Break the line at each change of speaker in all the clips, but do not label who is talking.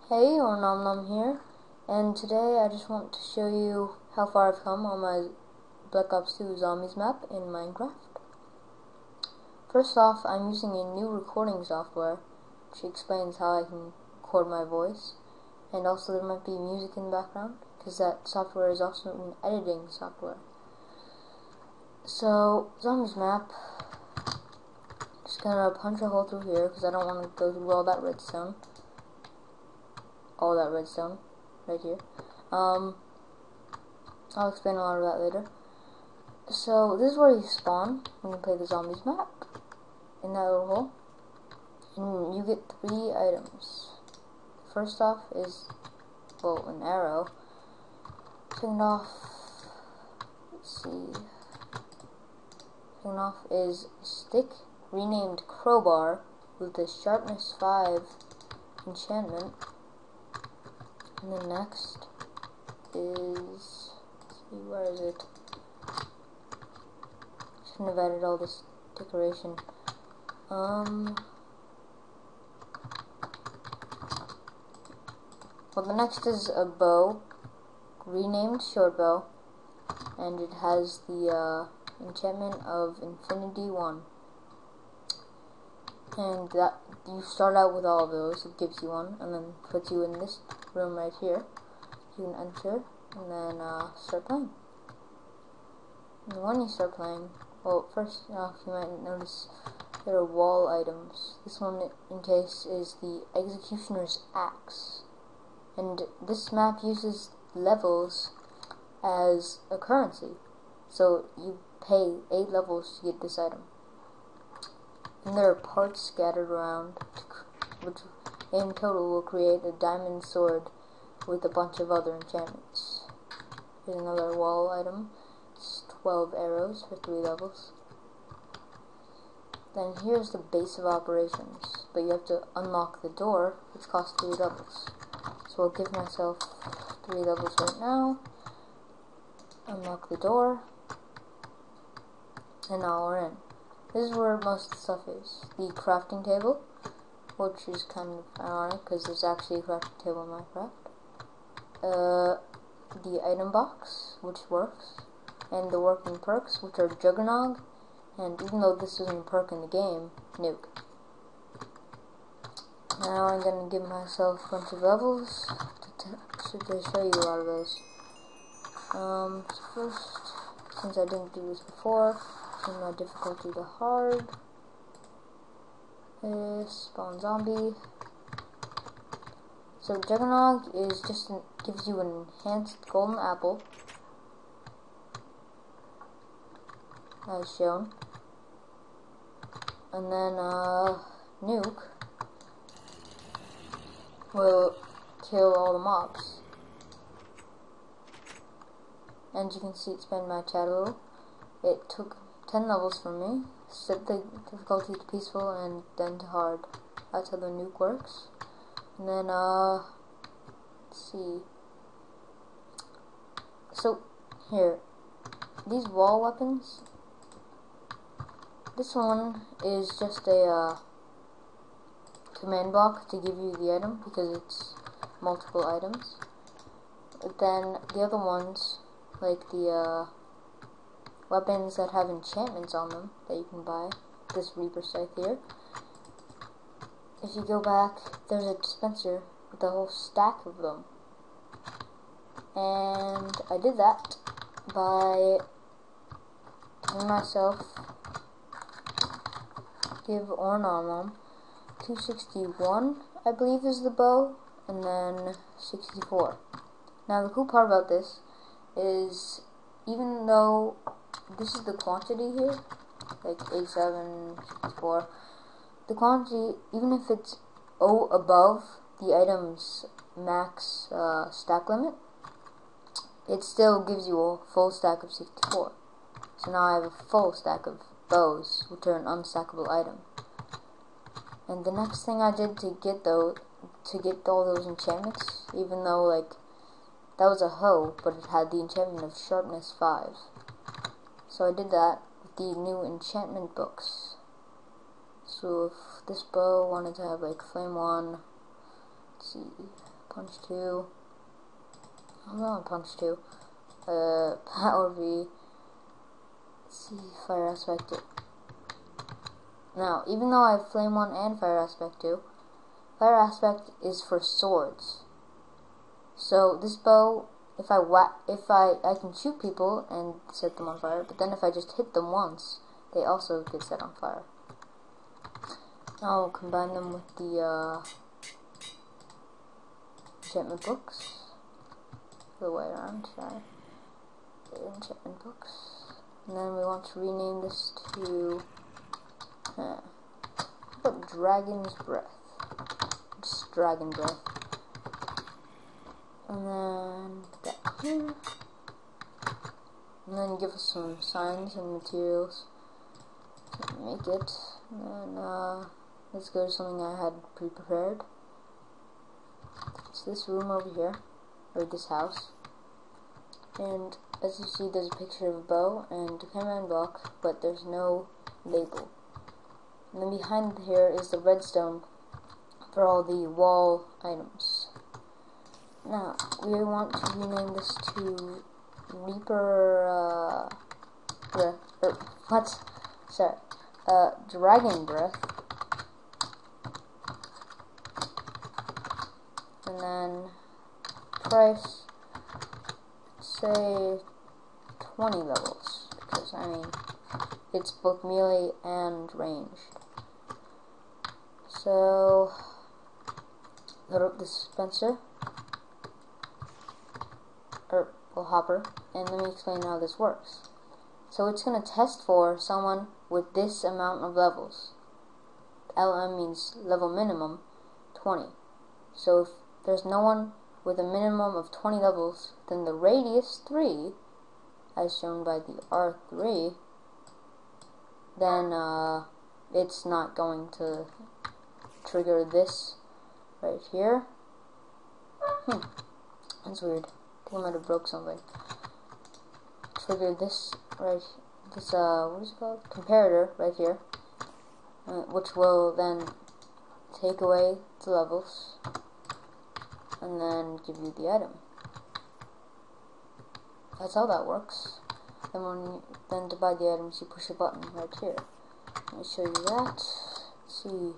Hey, or Nom Nom here, and today I just want to show you how far I've come on my Black Ops 2 Zombies map in Minecraft. First off, I'm using a new recording software, which explains how I can record my voice, and also there might be music in the background, because that software is also an editing software. So, Zombies map, just gonna punch a hole through here, because I don't want to go through all that redstone right here. I'll explain a lot of that later. So this is where you spawn when you play the zombies map, in that little hole, and you get 3 items. First off is, well, an arrow. Second off, second off is a stick renamed crowbar with a sharpness 5 enchantment. And then next is, let's see, where is it? Shouldn't have added all this decoration. Well, the next is a bow, renamed short bow, and it has the enchantment of Infinity 1. And that you start out with all of those, it gives you one, and then puts you in this room right here. You can enter, and then start playing. And when you start playing, well, first off, you might notice there are wall items. This one, in case, is the Executioner's Axe. And this map uses levels as a currency. So you pay 8 levels to get this item. And there are parts scattered around, which in total will create a diamond sword with a bunch of other enchantments. Here's another wall item. It's 12 arrows for 3 levels. Then here's the base of operations, but you have to unlock the door, which costs 3 levels. So I'll give myself 3 levels right now. Unlock the door, and now we're in. This is where most of the stuff is. The crafting table, which is kind of ironic because there's actually a crafting table in Minecraft. The item box, which works, and the working perks, which are Juggernog, and even though this isn't a perk in the game, Nuke. Now I'm going to give myself a bunch of levels to show you a lot of those. So first, since I didn't do this before, turn my difficulty to hard. Spawn zombie. So Juggernog is just gives you an enhanced golden apple, as shown, and then Nuke will kill all the mobs. And you can see it spin my chat a little. It took 10 levels from me. Set the difficulty to peaceful and then to hard. That's how the nuke works. And then, let's see. So, here. These wall weapons. This one is just a command block to give you the item because it's multiple items. But then the other ones, like the weapons that have enchantments on them that you can buy, this Reaper Scythe here. If you go back, there's a dispenser with a whole stack of them. And I did that by telling myself, give or nom 261, I believe is the bow, and then 64. Now the cool part about this is, even though this is the quantity here, like 87, 64, the quantity, even if it's above the item's max stack limit, it still gives you a full stack of 64. So now I have a full stack of bows, which are an unstackable item. And the next thing I did to get all those enchantments, even though like that was a hoe, but it had the enchantment of sharpness 5. So I did that with the new enchantment books. So if this bow wanted to have like flame 1, let's see, punch 2. I'm going to punch 2. Power V. Let's see, fire aspect 2. Now, even though I have flame 1 and fire aspect 2, fire aspect is for swords. So this bow, if I can shoot people and set them on fire, but then if I just hit them once, they also get set on fire. Now I'll combine them with the enchantment books. The way around, sorry. The enchantment books. And then we want to rename this to what, Dragon's Breath. Just Dragon Breath. And then that here. And then give us some signs and materials to make it. And then let's go to something I had pre-prepared. It's this room over here, or this house. And as you see, there's a picture of a bow and a command block, but there's no label. And then behind here is the redstone for all the wall items. Now, we want to rename this to Reaper, Dragon Breath. And then price, say 20 levels, because I mean it's both melee and ranged. So load up the dispenser, or hopper, and let me explain how this works. So it's going to test for someone with this amount of levels. LM means level minimum 20. So if there's no one with a minimum of 20 levels, then the radius 3, as shown by the R3, then it's not going to trigger this right here. That's weird. I think I might have broke something. Trigger this what is it called? Comparator right here, which will then take away the levels and then give you the item. That's how that works. And then to buy the items, you push a button right here. Let me show you that. Let's see.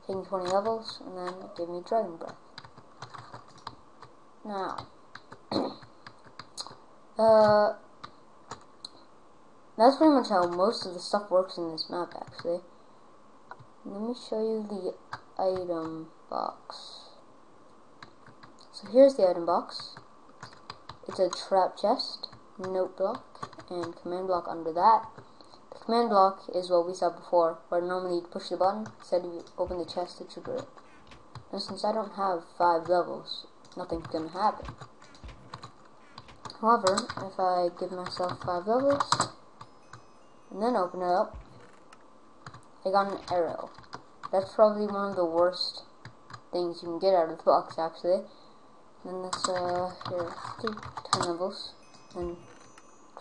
Taking 20 levels, and then it gave me Dragon Breath. Now, that's pretty much how most of the stuff works in this map, actually. Let me show you the item box. So here's the item box. It's a trap chest, note block, and command block under that. The command block is what we saw before, where normally you'd push the button instead of open the chest to trigger it. And since I don't have 5 levels, nothing's gonna happen. However, if I give myself 5 levels and then open it up, I got an arrow. That's probably one of the worst things you can get out of the box, actually. And then let's here, do 10 levels, and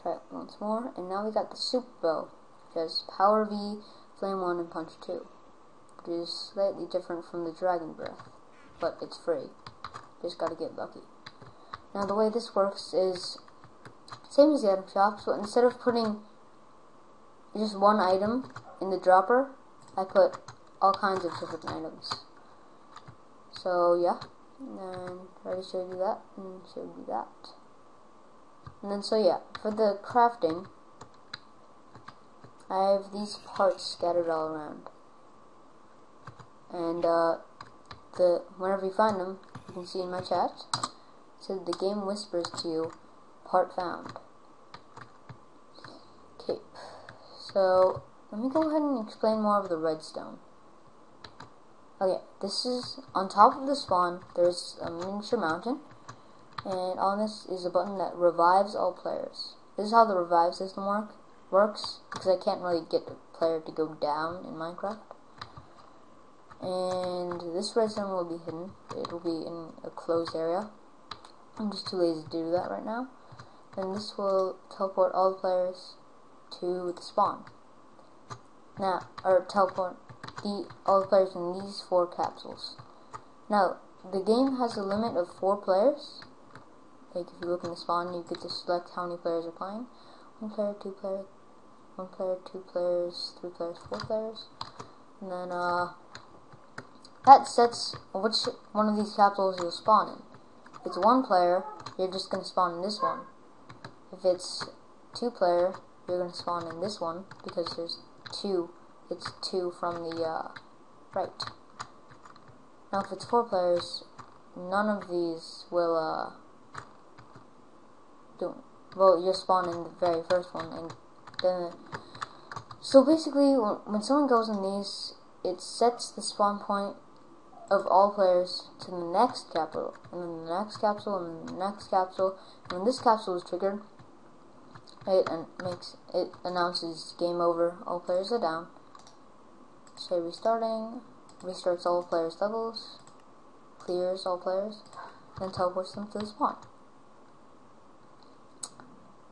try it once more. And now we got the super bow, which has power V, flame 1, and punch 2, which is slightly different from the Dragon Breath, but it's free. Just gotta get lucky. Now the way this works is same as the item shops, but instead of putting just one item in the dropper, I put all kinds of different items. So yeah, and then I already showed you that, and showed you that. And then so yeah, for the crafting, I have these parts scattered all around. And whenever you find them, you can see in my chat, it says the game whispers to you, part found. Okay, so let me go ahead and explain more of the redstone. Okay, this is on top of the spawn. There's a miniature mountain, and on this is a button that revives all players. This is how the revive system works, because I can't really get a player to go down in Minecraft. And this redstone will be hidden. It will be in a closed area. I'm just too lazy to do that right now. And this will teleport all the players to the spawn. Now, or teleport all the players in these 4 capsules. Now, the game has a limit of 4 players. Like, if you look in the spawn, you get to select how many players are playing. 1 player, 2 player, 1 player, 2 players, 3 players, 4 players. And then, that sets which one of these capsules you'll spawn in. If it's 1 player, you're just going to spawn in this one. If it's 2 player, you're going to spawn in this one, because there's 2. It's 2 from the right. Now if it's 4 players, none of these will well, you'll spawn in the very first one, and then so basically when someone goes in these, it sets the spawn point of all players to the next capsule, and then the next capsule, and then the next capsule. And when this capsule is triggered, it announces game over, all players are down. Say restarting, restarts all players' levels, clears all players, then teleports them to the spawn.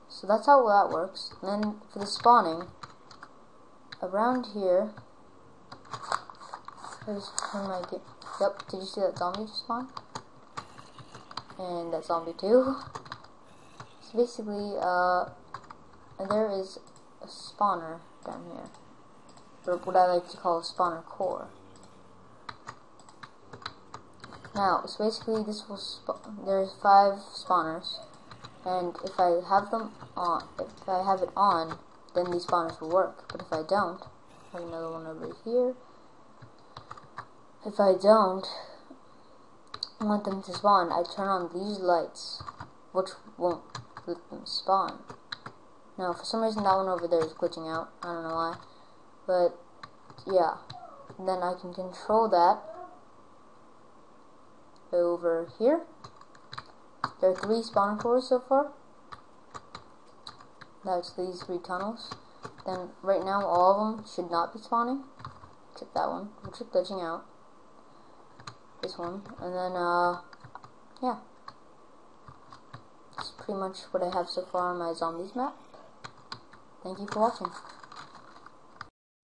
So that's how that works. And then for the spawning, around here, there's my game. Yep, did you see that zombie just spawn? And that zombie too. So basically, there is a spawner down here, or what I like to call a spawner core. Now, so basically, this will there's 5 spawners, and if I have them on, if I have it on, then these spawners will work. But if I don't, I have another one over here. If I don't want them to spawn, I turn on these lights, which won't let them spawn. Now, for some reason, that one over there is glitching out. I don't know why. But, yeah. Then I can control that over here. There are 3 spawner cores so far. That's these 3 tunnels. Then, right now, all of them should not be spawning. Except that one, which is glitching out. This one. And then, yeah. That's pretty much what I have so far on my zombies map. Thank you for watching.